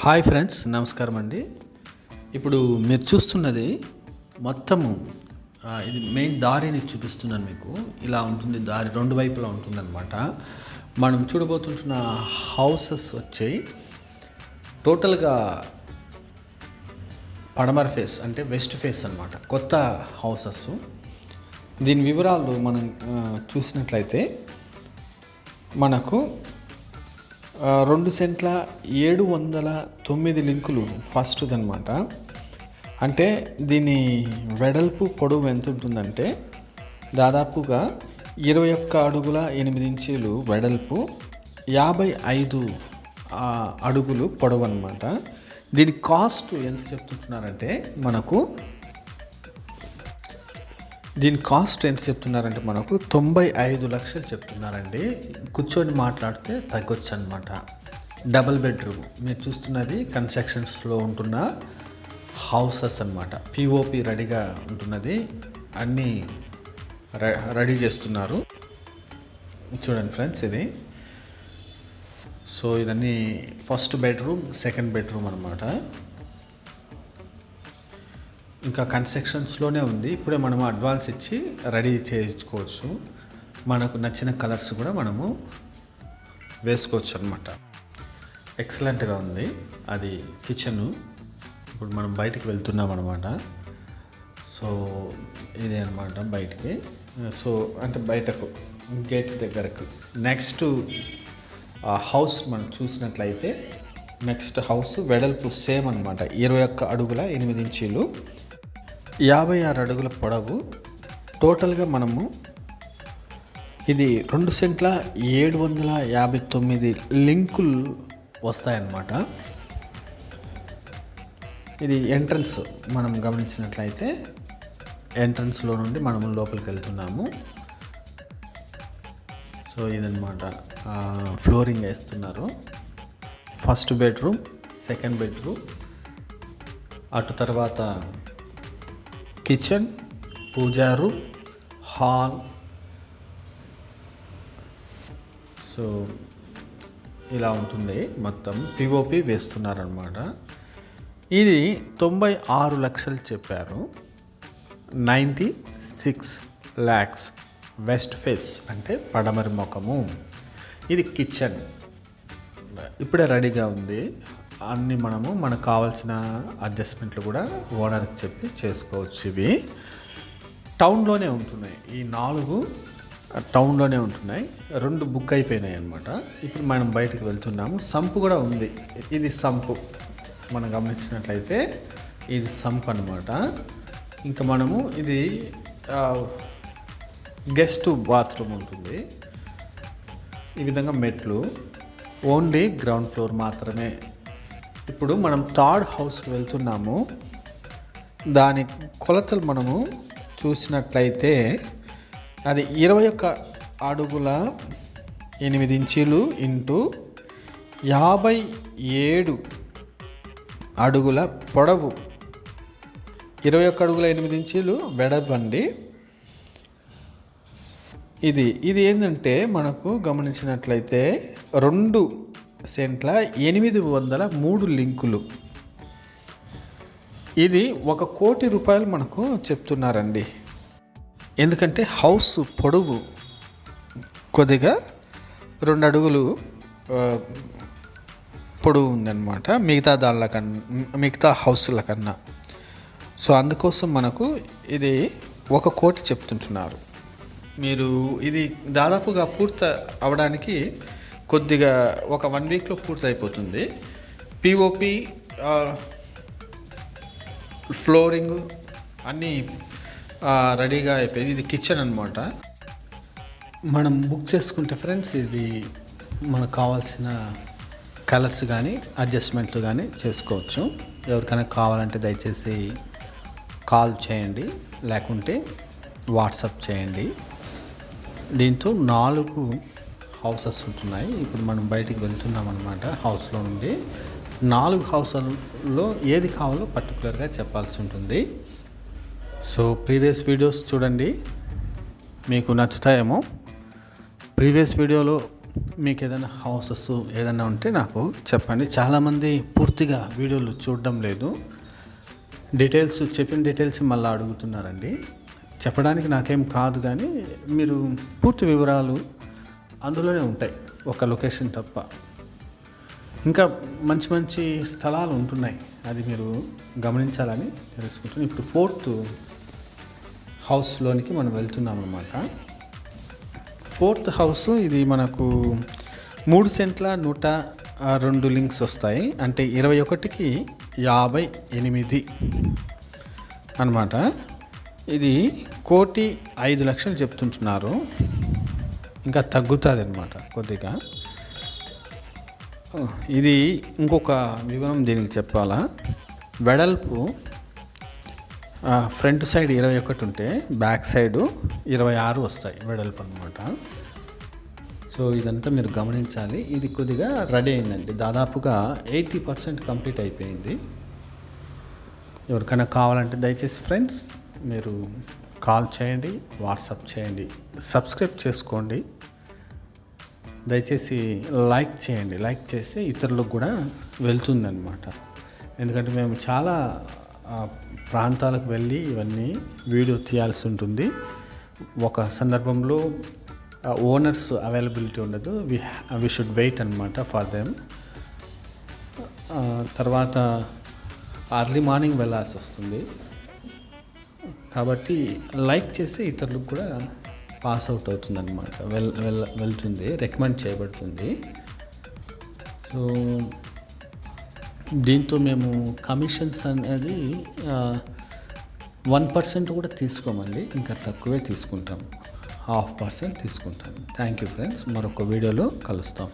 Hi friends, నమస్కారం అండి. ఇప్పుడు మీరు చూస్తున్నది మొత్తము ఇది మెయిన్ దారిని చూపిస్తున్నాను మీకు. ఇలా ఉంటుంది దారి, రెండు వైపులా ఉంటుందన్నమాట. మనం చూడబోతుంటున్న హౌసెస్ వచ్చి టోటల్గా పడమర ఫేస్ అంటే వెస్ట్ ఫేస్ అన్నమాట. కొత్త హౌసెస్. దీని వివరాలు మనం చూసినట్లయితే మనకు 2 సెంట్ల 709 లింకులు ఫస్ట్ది అనమాట. అంటే దీని వెడల్పు పొడవు ఎంత ఉంటుందంటే దాదాపుగా 21 అడుగుల 8 ఇంచీలు వెడల్పు, 55 అడుగులు పొడవు అనమాట. దీని కాస్ట్ ఎంత చెప్తున్నారంటే మనకు 95 లక్షలు చెప్తున్నారండి. కూర్చొని మాట్లాడితే తగ్గొచ్చు అనమాట. డబుల్ బెడ్రూమ్ మీరు చూస్తున్నది కన్స్ట్రక్షన్స్లో ఉంటున్న హౌసెస్ అనమాట. పిఓపి రెడీగా ఉంటున్నది, అన్నీ రెడీ చేస్తున్నారు. చూడండి ఫ్రెండ్స్, ఇది సో ఇదన్నీ ఫస్ట్ బెడ్రూమ్, సెకండ్ బెడ్రూమ్ అనమాట. ఇంకా కన్స్ట్రక్షన్స్లోనే ఉంది. ఇప్పుడే మనము అడ్వాన్స్ ఇచ్చి రెడీ చేయించుకోవచ్చు. మనకు నచ్చిన కలర్స్ కూడా మనము వేసుకోవచ్చు అనమాట. ఎక్సలెంట్గా ఉంది. అది కిచెను. ఇప్పుడు మనం బయటికి వెళ్తున్నాం అనమాట. సో ఇదే అనమాట బయటికి. సో అంటే బయటకు గేట్ దగ్గరకు. నెక్స్ట్ హౌస్ మనం చూసినట్లయితే నెక్స్ట్ హౌస్ వెడల్పు సేమ్ అనమాట. 21 అడుగుల 8 ఇంచీలు, 56 అడుగుల పొడవు. టోటల్గా మనము ఇది 2 సెంట్ల 759 లింకులు వస్తాయన్నమాట. ఇది ఎంట్రన్స్ మనం గమనించినట్లయితే ఎంట్రన్స్లో నుండి మనము లోపలికి వెళ్తున్నాము. సో ఇదన్నమాట ఫ్లోరింగ్ వేస్తున్నారు. ఫస్ట్ బెడ్రూమ్, సెకండ్ బెడ్రూమ్, అటు తర్వాత కిచెన్, పూజా రూమ్, హాల్. సో ఇలా ఉంటుంది. మొత్తం పిఓపి వేస్తున్నారనమాట. ఇది 96 లక్షలు చెప్పారు. 96 lakhs. వెస్ట్ ఫేస్ అంటే పడమరి ముఖము. ఇది కిచెన్ ఇప్పుడే రెడీగా ఉంది. అన్నీ మనకు కావాల్సిన అడ్జస్ట్మెంట్లు కూడా ఓనర్కి చెప్పి చేసుకోవచ్చు. ఇవి టౌన్లోనే ఉంటున్నాయి. ఈ 4 టౌన్లోనే ఉంటున్నాయి. 2 బుక్ అయిపోయినాయి అనమాట. ఇప్పుడు మనం బయటకు వెళ్తున్నాము. సంపు కూడా ఉంది. ఇది సంపు మనం గమనించినట్లయితే ఇది సంపు అనమాట. ఇంకా మనము ఇది గెస్ట్ బాత్రూమ్ ఉంటుంది. ఈ విధంగా మెట్లు, ఓన్లీ గ్రౌండ్ ఫ్లోర్ మాత్రమే. ఇప్పుడు మనం థర్డ్ హౌస్కి వెళ్తున్నాము. దాని కొలతలు మనము చూసినట్లయితే అది 21 అడుగుల 8 ఇంచీలు ఇంటూ 57 అడుగుల పొడవు, 21 అడుగుల 8 ఇంచీలు వెడల్పు అండి. ఇది ఏంటంటే మనకు గమనించినట్లయితే 2 సెంట్ల 803 లింకులు. ఇది 1 కోటి రూపాయలు మనకు చెప్తున్నారండి. ఎందుకంటే హౌస్ పొడవు కొద్దిగా 2 అడుగులు పొడవు ఉందన్నమాట మిగతా హౌస్ల కన్నా. సో అందుకోసం మనకు ఇది 1 కోటి చెప్తుంటున్నారు. మీరు ఇది దాదాపుగా పూర్తి అవడానికి కొద్దిగా ఒక 1 వీక్లో పూర్తి అయిపోతుంది. పిఓపి, ఫ్లోరింగ్ అన్నీ రెడీగా అయిపోయింది. ఇది కిచెన్ అనమాట. మనం బుక్ చేసుకుంటే ఫ్రెండ్స్ ఇది మనకు కావాల్సిన కలర్స్ కానీ అడ్జస్ట్మెంట్లు కానీ చేసుకోవచ్చు. ఎవరికైనా కావాలంటే దయచేసి కాల్ చేయండి, లేకుంటే వాట్సాప్ చేయండి. దీంతో 4 హౌసెస్ ఉంటున్నాయి. ఇప్పుడు మనం బయటికి వెళ్తున్నాం అనమాట. హౌస్లో నుండి 4 హౌస్లలో ఏది కావాలో పర్టికులర్గా చెప్పాల్సి ఉంటుంది. సో ప్రీవియస్ వీడియోస్ చూడండి, మీకు నచ్చుతాయేమో. ప్రీవియస్ వీడియోలో మీకు ఏదైనా హౌసెస్ ఏదైనా ఉంటే నాకు చెప్పండి. చాలామంది పూర్తిగా వీడియోలు చూడడం లేదు, చెప్పిన డీటెయిల్స్ మళ్ళీ అడుగుతున్నారండి. చెప్పడానికి నాకేం కాదు, కానీ మీరు పూర్తి వివరాలు అందులోనే ఉంటాయి, ఒక లొకేషన్ తప్ప. ఇంకా మంచి మంచి స్థలాలు ఉంటున్నాయి, అది మీరు గమనించాలని తెలుసుకుంటున్నాను. ఇప్పుడు 4th హౌస్లోనికి మనం వెళ్తున్నాం అన్నమాట. 4th హౌస్ ఇది మనకు 3 సెంట్ల 102 లింక్స్ వస్తాయి, అంటే 21కి 58 అన్నమాట. ఇది 1,05,00,000 చెప్తుంటున్నారు, ఇంకా తగ్గుతుంది అన్నమాట కొద్దిగా. ఇది ఇంకొక వివరం దీనికి చెప్పాలా, వెడల్పు ఫ్రంట్ సైడ్ 21 ఉంటే బ్యాక్ సైడ్ 26 వస్తాయి వెడల్పు అనమాట. సో ఇదంతా మీరు గమనించాలి. ఇది కొద్దిగా రెడీ అయిందండి, దాదాపుగా 80% కంప్లీట్ అయిపోయింది. ఎవరికైనా కావాలంటే దయచేసి ఫ్రెండ్స్ మీరు కాల్ చేయండి, వాట్సాప్ చేయండి, సబ్స్క్రైబ్ చేసుకోండి, దయచేసి లైక్ చేయండి. లైక్ చేస్తే ఇతరులకు కూడా వెళ్తుందన్నమాట. ఎందుకంటే మేము చాలా ప్రాంతాలకు వెళ్ళి ఇవన్నీ వీడియో తీయాల్సి ఉంటుంది. ఒక సందర్భంలో ఓనర్స్ అవైలబిలిటీ ఉండదు, వి షుడ్ వెయిట్ అనమాట ఫర్ దెమ్. తర్వాత అర్లీ మార్నింగ్ వెళ్ళాల్సి వస్తుంది. కాబట్టి లైక్ చేస్తే ఇతరులకు కూడా పాస్ అవుట్ అవుతుంది అనమాట, వెళ్తుంది, రికమెండ్ చేయబడుతుంది. సో దీంతో మేము కమిషన్స్ అనేది 1% కూడా తీసుకోమండి, ఇంకా తక్కువే తీసుకుంటాం, 0.5% తీసుకుంటాం. థ్యాంక్ యూ ఫ్రెండ్స్, మరొక వీడియోలో కలుస్తాం.